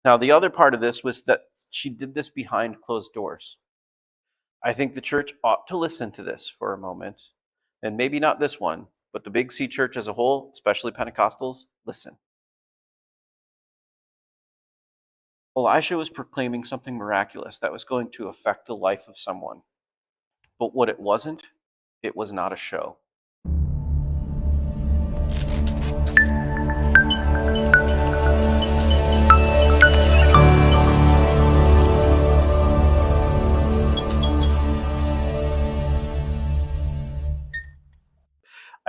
Now, the other part of this was that she did this behind closed doors. I think the church ought to listen to this for a moment, and maybe not this one, but the Big C church as a whole, especially Pentecostals, listen. Elisha was proclaiming something miraculous that was going to affect the life of someone. But what it wasn't, it was not a show.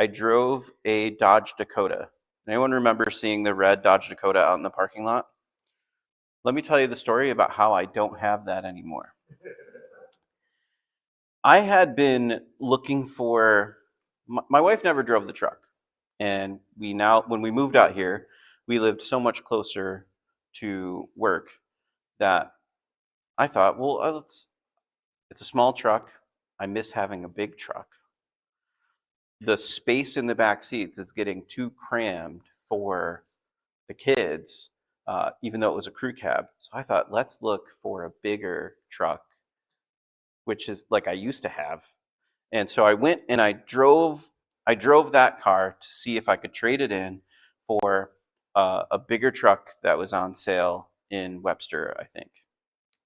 I drove a Dodge Dakota. Anyone remember seeing the red Dodge Dakota out in the parking lot? Let me tell you the story about how I don't have that anymore. I had been looking for, my wife never drove the truck. And when we moved out here, we lived so much closer to work that I thought, well, it's a small truck. I miss having a big truck. The space in the back seats is getting too crammed for the kids, even though it was a crew cab. So I thought, let's look for a bigger truck, which is like I used to have. And so I went and I drove that car to see if I could trade it in for a bigger truck that was on sale in Webster, I think.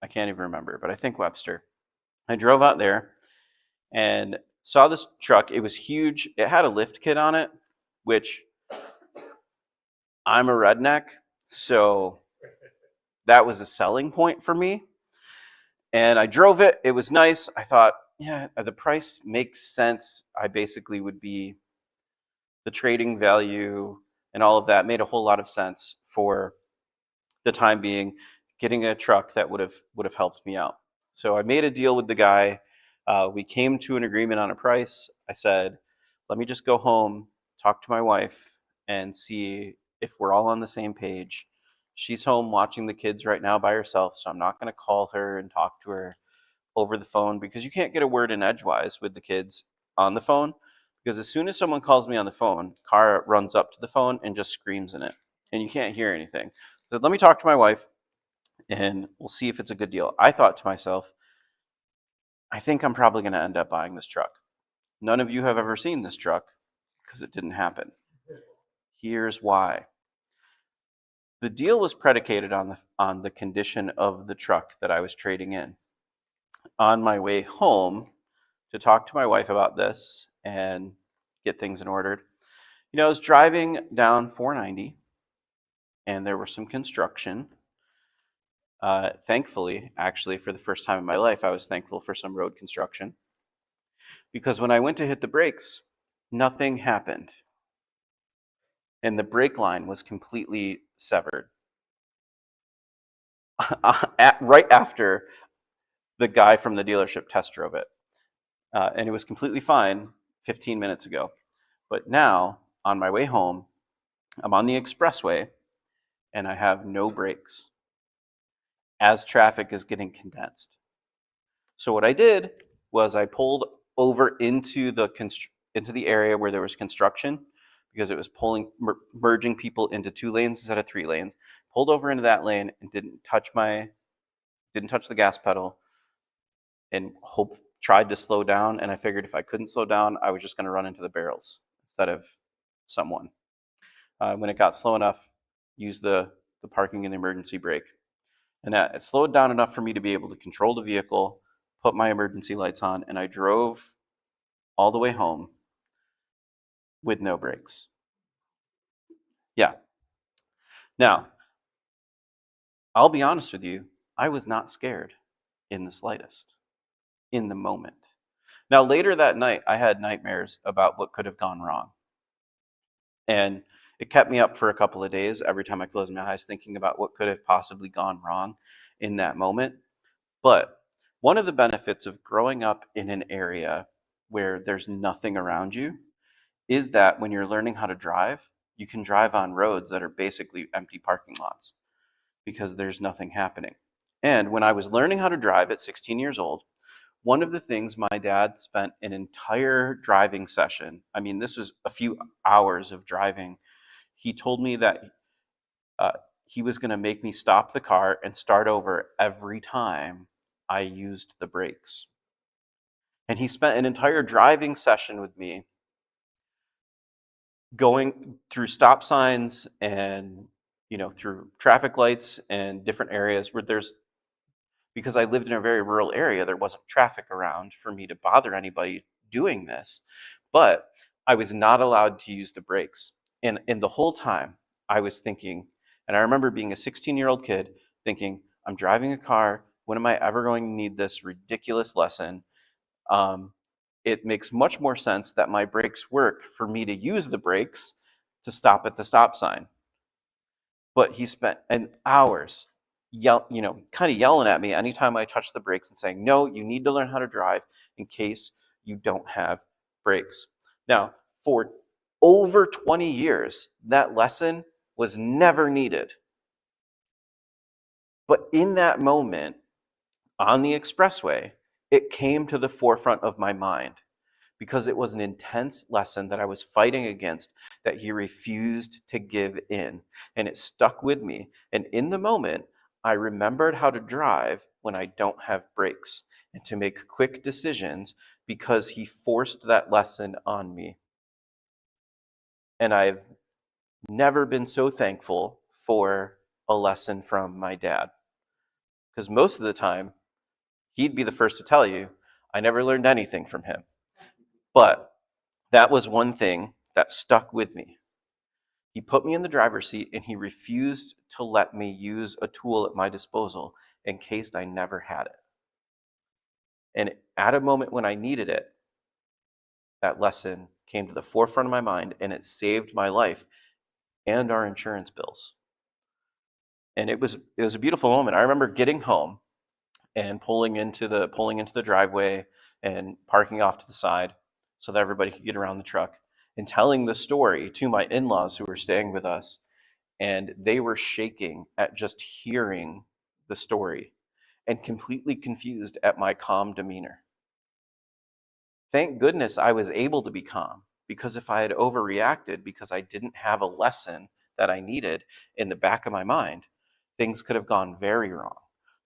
I can't even remember, but I think Webster. I drove out there and saw this truck. It was huge. It had a lift kit on it, which I'm a redneck, so that was a selling point for me. And I drove it. It was nice. I thought, yeah, the price makes sense. I basically would be the trading value and all of that made a whole lot of sense for the time being. Getting a truck that would have helped me out. So I made a deal with the guy. We came to an agreement on a price. I said, let me just go home, talk to my wife, and see if we're all on the same page. She's home watching the kids right now by herself, so I'm not going to call her and talk to her over the phone because you can't get a word in edgewise with the kids on the phone. Because as soon as someone calls me on the phone, car runs up to the phone and just screams in it, and you can't hear anything. So let me talk to my wife, and we'll see if it's a good deal. I thought to myself, I think I'm probably going to end up buying this truck. None of you have ever seen this truck because it didn't happen. Here's why. The deal was predicated on the condition of the truck that I was trading in. On my way home to talk to my wife about this and get things in order, I was driving down 490 and there was some construction. Thankfully, actually, for the first time in my life, I was thankful for some road construction. Because when I went to hit the brakes, nothing happened. And the brake line was completely severed. Right after the guy from the dealership test drove it. And it was completely fine 15 minutes ago. But now, on my way home, I'm on the expressway and I have no brakes as traffic is getting condensed. So what I did was I pulled over into the area where there was construction because it was merging people into 2 lanes instead of 3 lanes. Pulled over into that lane and didn't touch the gas pedal and tried to slow down. And I figured if I couldn't slow down, I was just going to run into the barrels instead of someone. When it got slow enough, used the parking and emergency brake. And it slowed down enough for me to be able to control the vehicle, put my emergency lights on, and I drove all the way home with no brakes. Yeah. Now, I'll be honest with you, I was not scared in the slightest in the moment. Now, later that night, I had nightmares about what could have gone wrong. And it kept me up for a couple of days every time I closed my eyes thinking about what could have possibly gone wrong in that moment. But one of the benefits of growing up in an area where there's nothing around you is that when you're learning how to drive, you can drive on roads that are basically empty parking lots because there's nothing happening. And when I was learning how to drive at 16 years old, one of the things my dad spent an entire driving session, I mean, this was a few hours of driving, he told me that he was going to make me stop the car and start over every time I used the brakes. And he spent an entire driving session with me going through stop signs and through traffic lights and different areas where there's because I lived in a very rural area, there wasn't traffic around for me to bother anybody doing this. But I was not allowed to use the brakes. And the whole time I was thinking, and I remember being a 16-year-old kid thinking, I'm driving a car. When am I ever going to need this ridiculous lesson? Um, it makes much more sense that my brakes work for me to use the brakes to stop at the stop sign. But he spent hours kind of yelling at me anytime I touched the brakes and saying, no, you need to learn how to drive in case you don't have brakes. Now, for over 20 years, that lesson was never needed. But in that moment on the expressway, it came to the forefront of my mind because it was an intense lesson that I was fighting against, that he refused to give in. And it stuck with me. And in the moment, I remembered how to drive when I don't have brakes and to make quick decisions because he forced that lesson on me. And I've never been so thankful for a lesson from my dad. Because most of the time, he'd be the first to tell you, I never learned anything from him. But that was one thing that stuck with me. He put me in the driver's seat and he refused to let me use a tool at my disposal in case I never had it. And at a moment when I needed it, that lesson came to the forefront of my mind and it saved my life and our insurance bills. And it was a beautiful moment. I remember getting home and pulling into the driveway and parking off to the side so that everybody could get around the truck and telling the story to my in-laws who were staying with us. And they were shaking at just hearing the story and completely confused at my calm demeanor. Thank goodness I was able to be calm, because if I had overreacted because I didn't have a lesson that I needed in the back of my mind, things could have gone very wrong.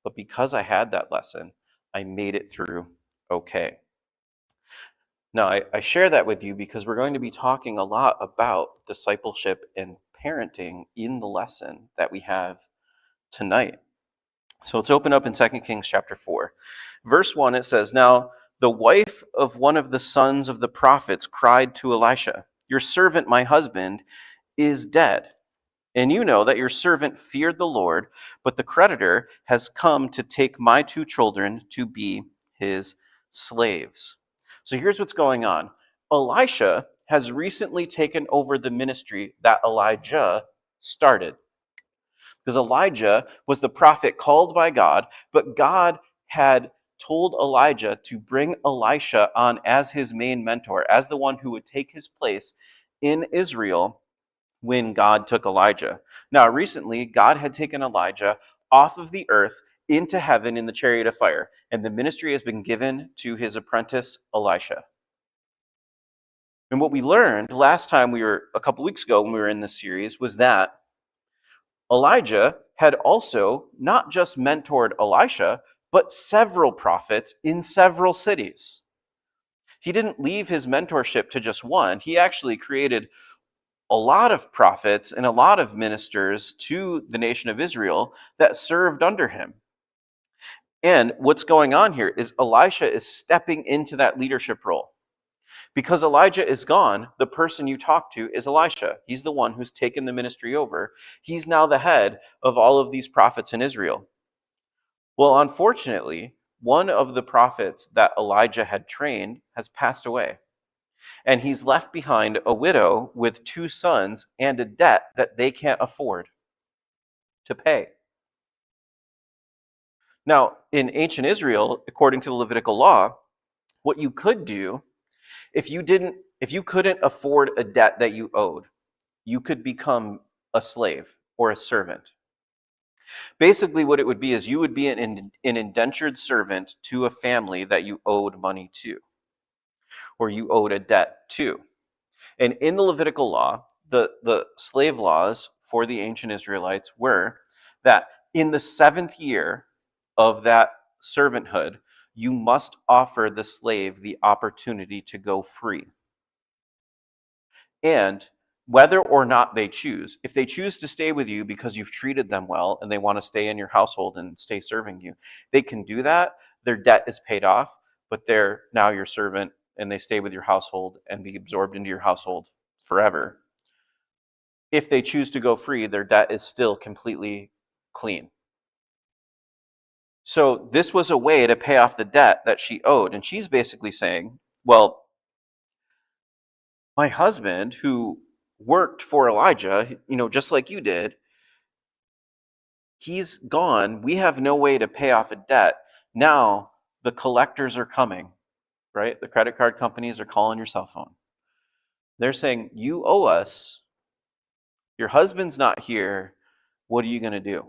But because I had that lesson, I made it through okay. Now, I share that with you because we're going to be talking a lot about discipleship and parenting in the lesson that we have tonight. So let's open up in 2 Kings chapter 4. Verse 1, it says, Now the wife of one of the sons of the prophets cried to Elisha, Your servant, my husband, is dead. And you know that your servant feared the Lord, but the creditor has come to take my 2 children to be his slaves. So here's what's going on. Elisha has recently taken over the ministry that Elijah started. Because Elijah was the prophet called by God, but God had told Elijah to bring Elisha on as his main mentor, as the one who would take his place in Israel when God took Elijah. Now, recently, God had taken Elijah off of the earth into heaven in the chariot of fire, and the ministry has been given to his apprentice, Elisha. And what we learned last time a couple weeks ago when we were in this series, was that Elijah had also not just mentored Elisha, but several prophets in several cities. He didn't leave his mentorship to just one. He actually created a lot of prophets and a lot of ministers to the nation of Israel that served under him. And what's going on here is Elisha is stepping into that leadership role. Because Elijah is gone, the person you talk to is Elisha. He's the one who's taken the ministry over. He's now the head of all of these prophets in Israel. Well, unfortunately, one of the prophets that Elijah had trained has passed away. And he's left behind a widow with 2 sons and a debt that they can't afford to pay. Now, in ancient Israel, according to the Levitical law, what you could do, if you couldn't afford a debt that you owed, you could become a slave or a servant. Basically, what it would be is you would be an indentured servant to a family that you owed money to, or you owed a debt to. And in the Levitical law, the slave laws for the ancient Israelites were that in the 7th year of that servanthood, you must offer the slave the opportunity to go free. And whether or not they choose, if they choose to stay with you because you've treated them well and they want to stay in your household and stay serving you, they can do that. Their debt is paid off, but they're now your servant and they stay with your household and be absorbed into your household forever. If they choose to go free, their debt is still completely clean. So this was a way to pay off the debt that she owed. And she's basically saying, well, my husband, who worked for Elijah, just like you did, he's gone. We have no way to pay off a debt. Now the collectors are coming, right? The credit card companies are calling your cell phone. They're saying, you owe us. Your husband's not here. What are you going to do?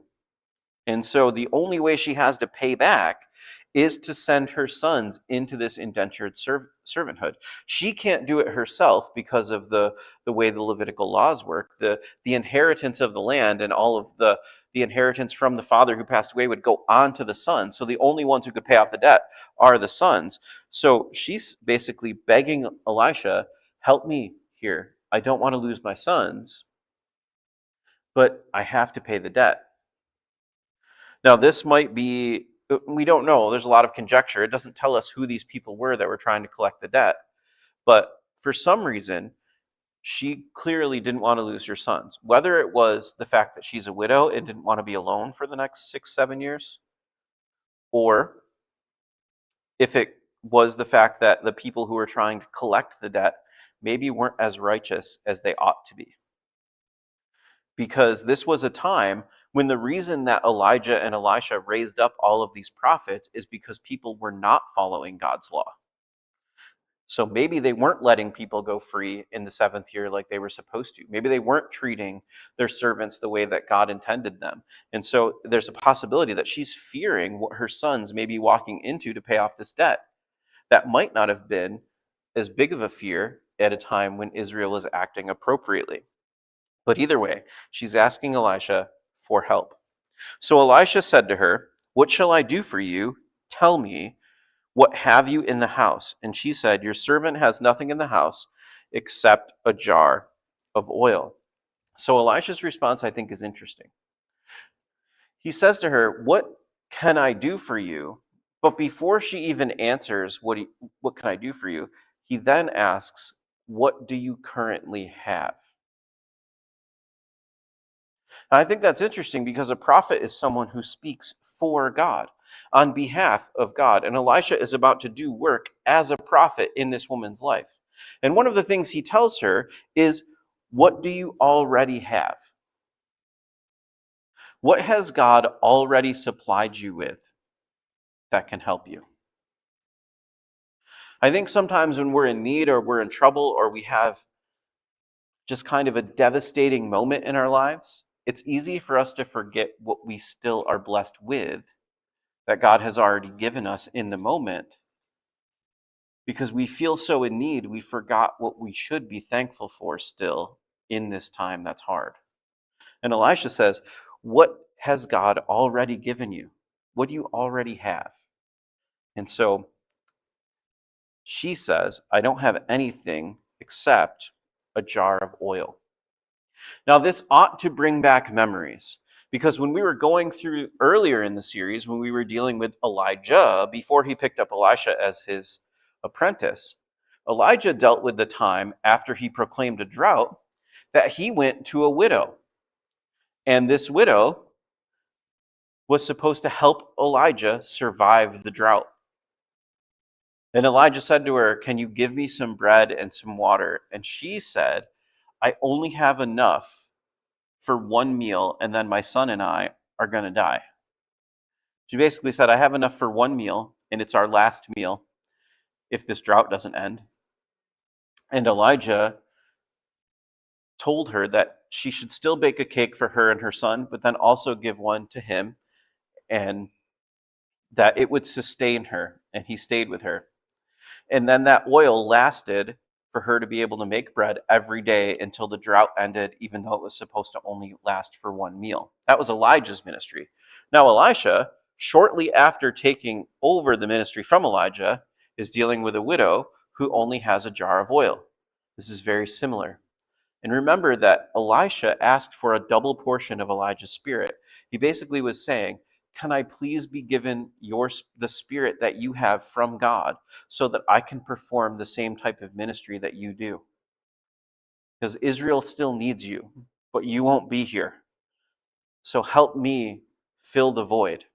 And so the only way she has to pay back is to send her sons into this indentured servanthood. She can't do it herself because of the way the Levitical laws work. The inheritance of the land and all of the inheritance from the father who passed away would go on to the sons. So the only ones who could pay off the debt are the sons. So she's basically begging Elisha, help me here. I don't want to lose my sons, but I have to pay the debt. Now, this might be, we don't know. There's a lot of conjecture. It doesn't tell us who these people were that were trying to collect the debt. But for some reason, she clearly didn't want to lose her sons. Whether it was the fact that she's a widow and didn't want to be alone for the next 6-7 years, or if it was the fact that the people who were trying to collect the debt maybe weren't as righteous as they ought to be. Because this was a time when the reason that Elijah and Elisha raised up all of these prophets is because people were not following God's law. So maybe they weren't letting people go free in the 7th year like they were supposed to. Maybe they weren't treating their servants the way that God intended them. And so there's a possibility that she's fearing what her sons may be walking into to pay off this debt. That might not have been as big of a fear at a time when Israel is acting appropriately. But either way, she's asking Elisha for help. So Elisha said to her, what shall I do for you? Tell me, what have you in the house? And she said, your servant has nothing in the house except a jar of oil. So Elisha's response, I think, is interesting. He says to her, what can I do for you? But before she even answers, what can I do for you? He then asks, what do you currently have? And I think that's interesting because a prophet is someone who speaks for God, on behalf of God. And Elisha is about to do work as a prophet in this woman's life. And one of the things he tells her is, what do you already have? What has God already supplied you with that can help you? I think sometimes when we're in need or we're in trouble or we have just kind of a devastating moment in our lives, it's easy for us to forget what we still are blessed with that God has already given us in the moment. Because we feel so in need, we forgot what we should be thankful for still in this time that's hard. And Elisha says, what has God already given you? What do you already have? And so she says, I don't have anything except a jar of oil. Now, this ought to bring back memories, because when we were going through earlier in the series, when we were dealing with Elijah, before he picked up Elisha as his apprentice, Elijah dealt with the time after he proclaimed a drought that he went to a widow. And this widow was supposed to help Elijah survive the drought. And Elijah said to her, can you give me some bread and some water? And she said, I only have enough for one meal, and then my son and I are going to die. She basically said, I have enough for one meal, and it's our last meal if this drought doesn't end. And Elijah told her that she should still bake a cake for her and her son, but then also give one to him, and that it would sustain her, and he stayed with her. And then that oil lasted for her to be able to make bread every day until the drought ended, even though it was supposed to only last for one meal. That was Elijah's ministry. Now, Elisha, shortly after taking over the ministry from Elijah, is dealing with a widow who only has a jar of oil. This is very similar. And remember that Elisha asked for a double portion of Elijah's spirit. He basically was saying, can I please be given the spirit that you have from God so that I can perform the same type of ministry that you do? Because Israel still needs you, but you won't be here. So help me fill the void.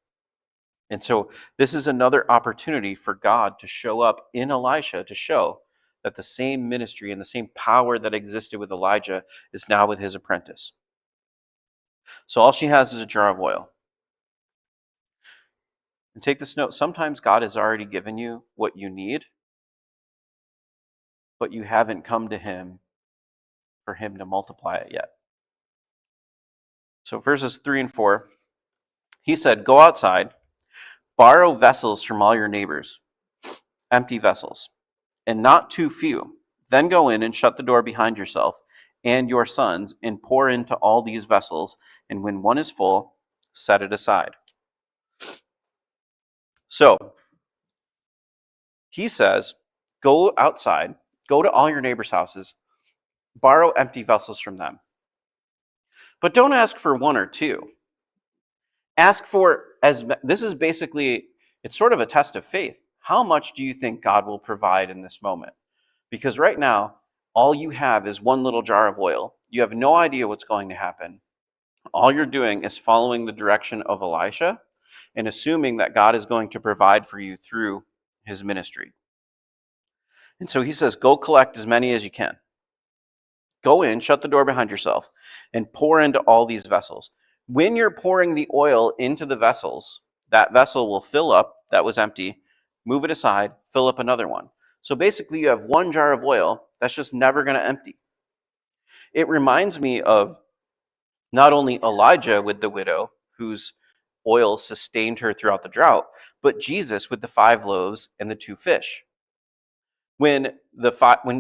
And so this is another opportunity for God to show up in Elisha to show that the same ministry and the same power that existed with Elijah is now with his apprentice. So all she has is a jar of oil. And take this note, sometimes God has already given you what you need, but you haven't come to him for him to multiply it yet. So verses 3 and 4, he said, go outside, borrow vessels from all your neighbors, empty vessels, and not too few. Then go in and shut the door behind yourself and your sons, and pour into all these vessels, and when one is full, set it aside. So, he says, go outside, go to all your neighbors' houses, borrow empty vessels from them. But don't ask for one or two. Ask for this is basically, it's sort of a test of faith. How much do you think God will provide in this moment? Because right now, all you have is one little jar of oil. You have no idea what's going to happen. All you're doing is following the direction of Elisha and assuming that God is going to provide for you through his ministry. And so he says, go collect as many as you can. Go in, shut the door behind yourself, and pour into all these vessels. When you're pouring the oil into the vessels, that vessel will fill up, that was empty, move it aside, fill up another one. So basically you have one jar of oil that's just never going to empty. It reminds me of not only Elijah with the widow, whose oil sustained her throughout the drought, but Jesus with the 5 loaves and the 2 fish. When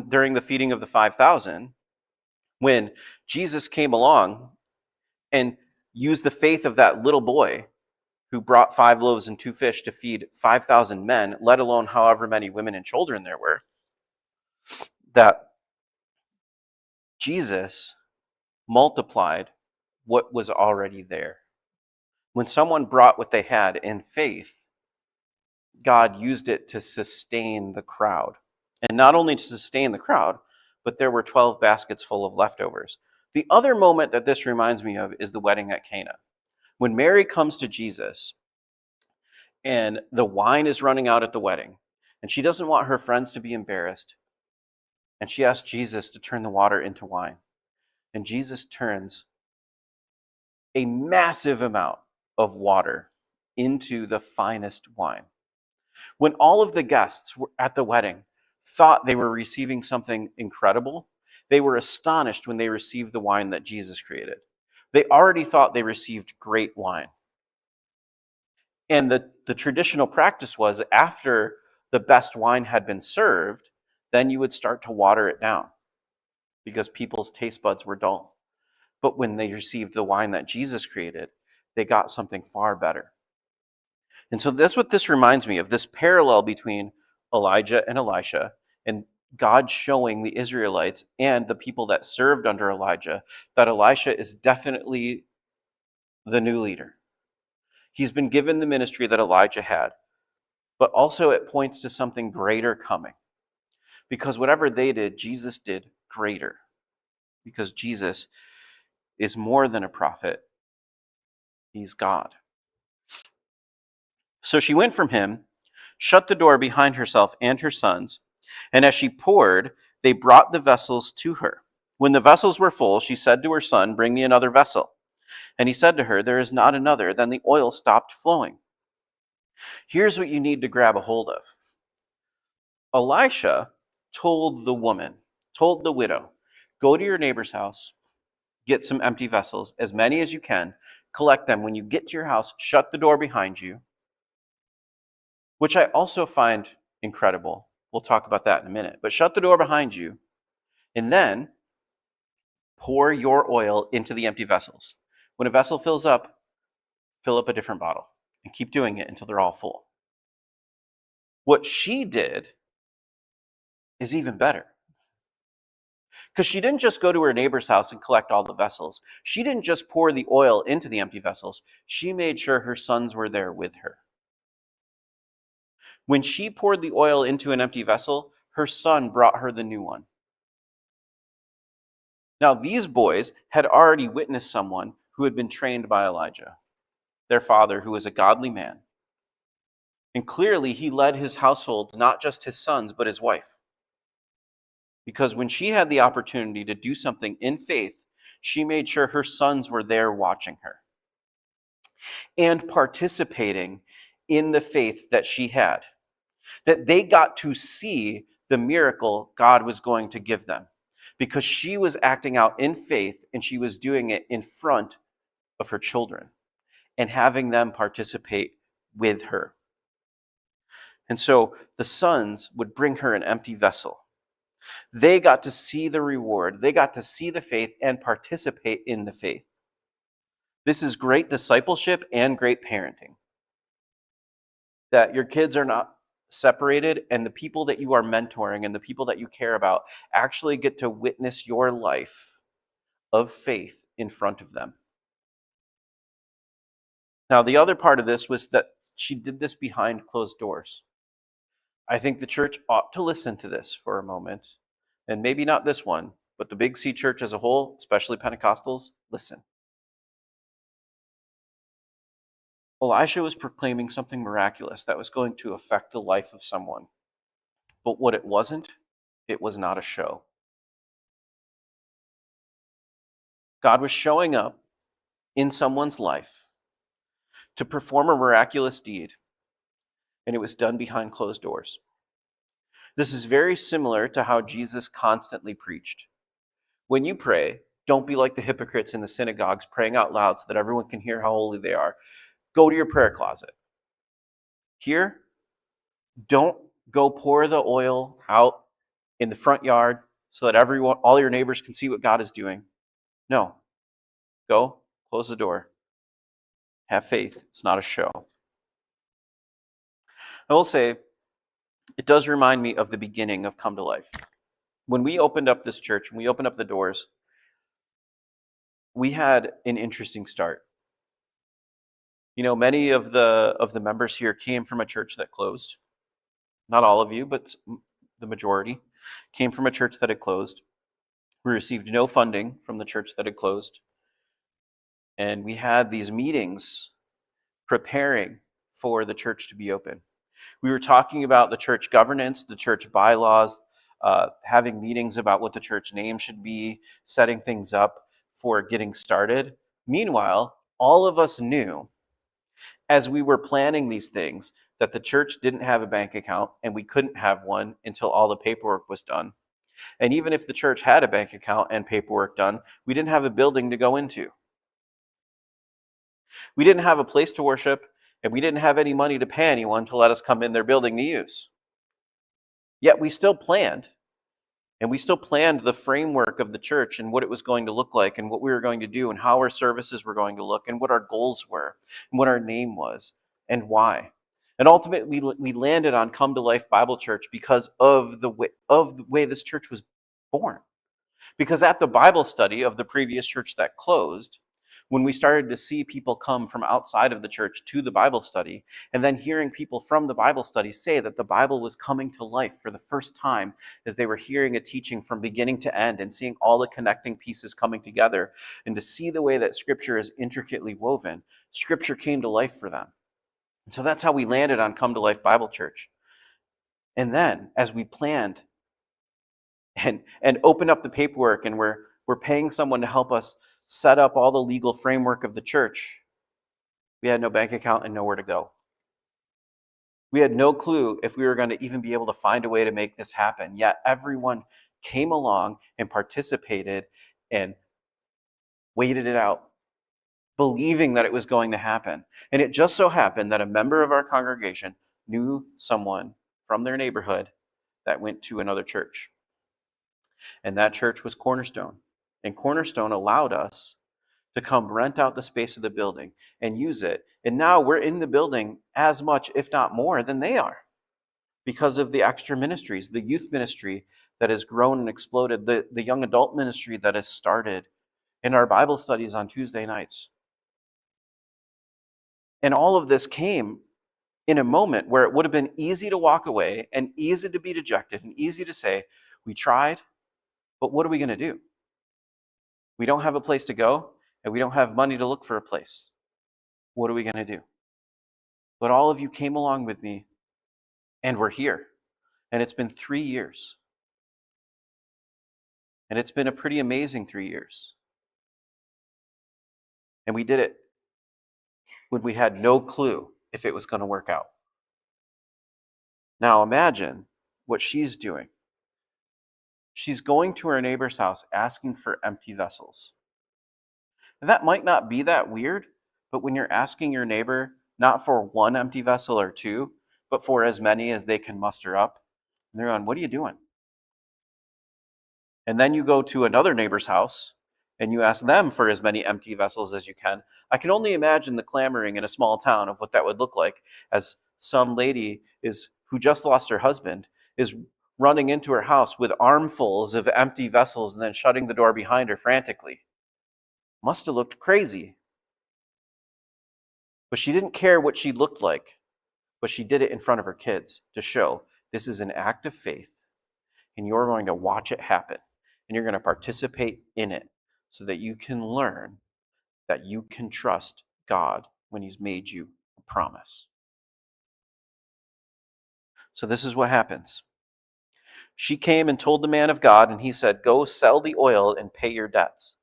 during the feeding of the 5,000, when Jesus came along and used the faith of that little boy who brought 5 loaves and 2 fish to feed 5,000 men, let alone however many women and children there were, that Jesus multiplied what was already there. When someone brought what they had in faith, God used it to sustain the crowd. And not only to sustain the crowd, but there were 12 baskets full of leftovers. The other moment that this reminds me of is the wedding at Cana. When Mary comes to Jesus and the wine is running out at the wedding, and she doesn't want her friends to be embarrassed, and she asks Jesus to turn the water into wine. And Jesus turns a massive amount of water into the finest wine. When all of the guests were at the wedding thought they were receiving something incredible, they were astonished when they received the wine that Jesus created. They already thought they received great wine. And the traditional practice was after the best wine had been served, then you would start to water it down because people's taste buds were dull. But when they received the wine that Jesus created, they got something far better. And so that's what this reminds me of, this parallel between Elijah and Elisha, and God showing the Israelites and the people that served under Elijah that Elisha is definitely the new leader. He's been given the ministry that Elijah had, but also it points to something greater coming. Because whatever they did, Jesus did greater. Because Jesus is more than a prophet. He's God. So she went from him, shut the door behind herself and her sons, and as she poured, they brought the vessels to her. When the vessels were full, she said to her son, bring me another vessel. And he said to her, there is not another. Then the oil stopped flowing. Here's what you need to grab a hold of. Elisha told the widow, go to your neighbor's house, get some empty vessels, as many as you can, collect them. When you get to your house, shut the door behind you, which I also find incredible. We'll talk about that in a minute. But shut the door behind you And then pour your oil into the empty vessels. When a vessel fills up, fill up a different bottle and keep doing it until they're all full. What she did is even better. Because she didn't just go to her neighbor's house and collect all the vessels. She didn't just pour the oil into the empty vessels. She made sure her sons were there with her. When she poured the oil into an empty vessel, her son brought her the new one. Now, these boys had already witnessed someone who had been trained by Elijah, their father, who was a godly man. And clearly, he led his household, not just his sons, but his wife. Because when she had the opportunity to do something in faith, she made sure her sons were there watching her and participating in the faith that she had, that they got to see the miracle God was going to give them because she was acting out in faith and she was doing it in front of her children and having them participate with her. And so the sons would bring her an empty vessel. They got to see the reward. They got to see the faith and participate in the faith. This is great discipleship and great parenting. That your kids are not separated and the people that you are mentoring and the people that you care about actually get to witness your life of faith in front of them. Now, the other part of this was that she did this behind closed doors. I think the church ought to listen to this for a moment, and maybe not this one, but the Big C church as a whole, especially Pentecostals, listen. Elisha was proclaiming something miraculous that was going to affect the life of someone. But what it wasn't, it was not a show. God was showing up in someone's life to perform a miraculous deed, and it was done behind closed doors. This is very similar to how Jesus constantly preached. When you pray, don't be like the hypocrites in the synagogues praying out loud so that everyone can hear how holy they are. Go to your prayer closet. Here, don't go pour the oil out in the front yard so that everyone, all your neighbors can see what God is doing. No. Go, close the door. Have faith. It's not a show. I will say, it does remind me of the beginning of Come to Life. When we opened up this church, when we opened up the doors, we had an interesting start. You know, many of the members here came from a church that closed. Not all of you, but the majority came from a church that had closed. We received no funding from the church that had closed. And we had these meetings preparing for the church to be open. We were talking about the church governance, the church bylaws, having meetings about what the church name should be, setting things up for getting started. Meanwhile, all of us knew as we were planning these things that the church didn't have a bank account and we couldn't have one until all the paperwork was done. And even if the church had a bank account and paperwork done, we didn't have a building to go into. We didn't have a place to worship, and we didn't have any money to pay anyone to let us come in their building to use. Yet we still planned, and we still planned the framework of the church and what it was going to look like and what we were going to do and how our services were going to look and what our goals were and what our name was and why. And ultimately, we landed on Come to Life Bible Church because of the way this church was born. Because at the Bible study of the previous church that closed, when we started to see people come from outside of the church to the Bible study, and then hearing people from the Bible study say that the Bible was coming to life for the first time as they were hearing a teaching from beginning to end and seeing all the connecting pieces coming together, and to see the way that Scripture is intricately woven, Scripture came to life for them. And so that's how we landed on Come to Life Bible Church. And then, as we planned and opened up the paperwork and we're paying someone to help us set up all the legal framework of the church, we had no bank account and nowhere to go. We had no clue if we were going to even be able to find a way to make this happen. Yet everyone came along and participated and waited it out, believing that it was going to happen. And it just so happened that a member of our congregation knew someone from their neighborhood that went to another church. And that church was Cornerstone. And Cornerstone allowed us to come rent out the space of the building and use it. And now we're in the building as much, if not more, than they are because of the extra ministries, the youth ministry that has grown and exploded, the young adult ministry that has started, in our Bible studies on Tuesday nights. And all of this came in a moment where it would have been easy to walk away and easy to be dejected and easy to say, we tried, but what are we going to do? We don't have a place to go and we don't have money to look for a place. What are we going to do? But all of you came along with me and we're here. And it's been 3 years. And it's been a pretty amazing 3 years. And we did it when we had no clue if it was going to work out. Now imagine what she's doing. She's going to her neighbor's house asking for empty vessels. And that might not be that weird, but when you're asking your neighbor not for one empty vessel or two, but for as many as they can muster up, and they're going, what are you doing? And then you go to another neighbor's house and you ask them for as many empty vessels as you can. I can only imagine the clamoring in a small town of what that would look like as some lady who just lost her husband is running into her house with armfuls of empty vessels and then shutting the door behind her frantically. Must have looked crazy. But she didn't care what she looked like, but she did it in front of her kids to show this is an act of faith and you're going to watch it happen and you're going to participate in it so that you can learn that you can trust God when He's made you a promise. So this is what happens. She came and told the man of God, and he said, go sell the oil and pay your debts,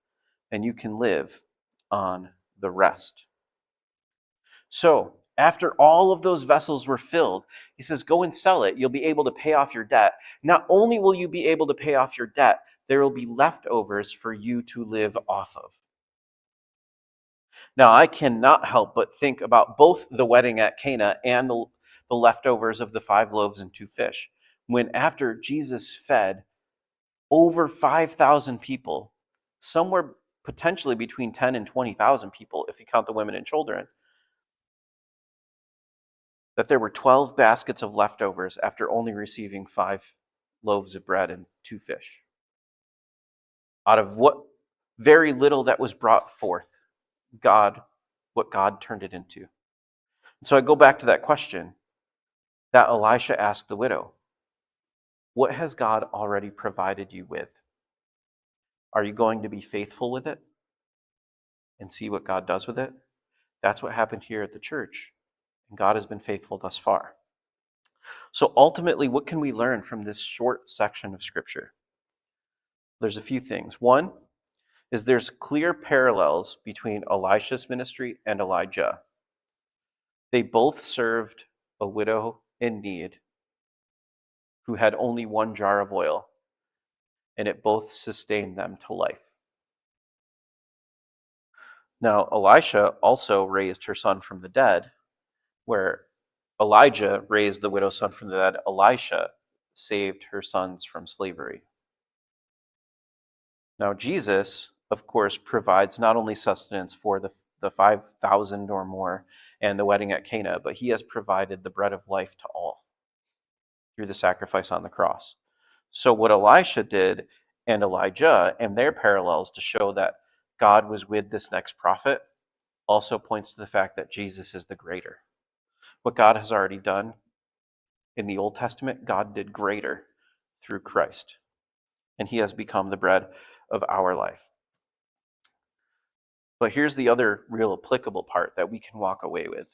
and you can live on the rest. So after all of those vessels were filled, he says, go and sell it. You'll be able to pay off your debt. Not only will you be able to pay off your debt, there will be leftovers for you to live off of. Now, I cannot help but think about both the wedding at Cana and the leftovers of the 5 loaves and 2 fish. When after Jesus fed over 5,000 people, somewhere potentially between 10 and 20,000 people, if you count the women and children, that there were 12 baskets of leftovers after only receiving 5 loaves of bread and 2 fish. Out of what very little that was brought forth, what God turned it into. And so I go back to that question that Elisha asked the widow. What has God already provided you with? Are you going to be faithful with it and see what God does with it? That's what happened here at the church. And God has been faithful thus far. So ultimately, what can we learn from this short section of Scripture? There's a few things. One is there's clear parallels between Elisha's ministry and Elijah. They both served a widow in need who had only 1 jar of oil, and it both sustained them to life. Now, Elisha also raised her son from the dead, where Elijah raised the widow's son from the dead. Elisha saved her sons from slavery. Now, Jesus, of course, provides not only sustenance for the 5,000 or more and the wedding at Cana, but he has provided the bread of life to all through the sacrifice on the cross. So what Elisha did and Elijah and their parallels to show that God was with this next prophet also points to the fact that Jesus is the greater. What God has already done in the Old Testament, God did greater through Christ. And he has become the bread of our life. But here's the other real applicable part that we can walk away with.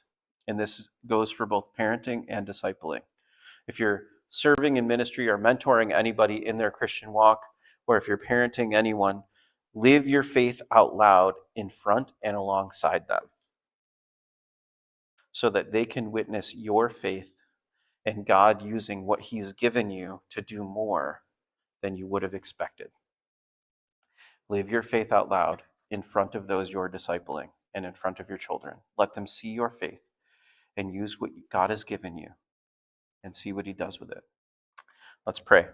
And this goes for both parenting and discipling. If you're serving in ministry or mentoring anybody in their Christian walk, or if you're parenting anyone, live your faith out loud in front and alongside them so that they can witness your faith and God using what he's given you to do more than you would have expected. Live your faith out loud in front of those you're discipling and in front of your children. Let them see your faith and use what God has given you and see what he does with it. Let's pray.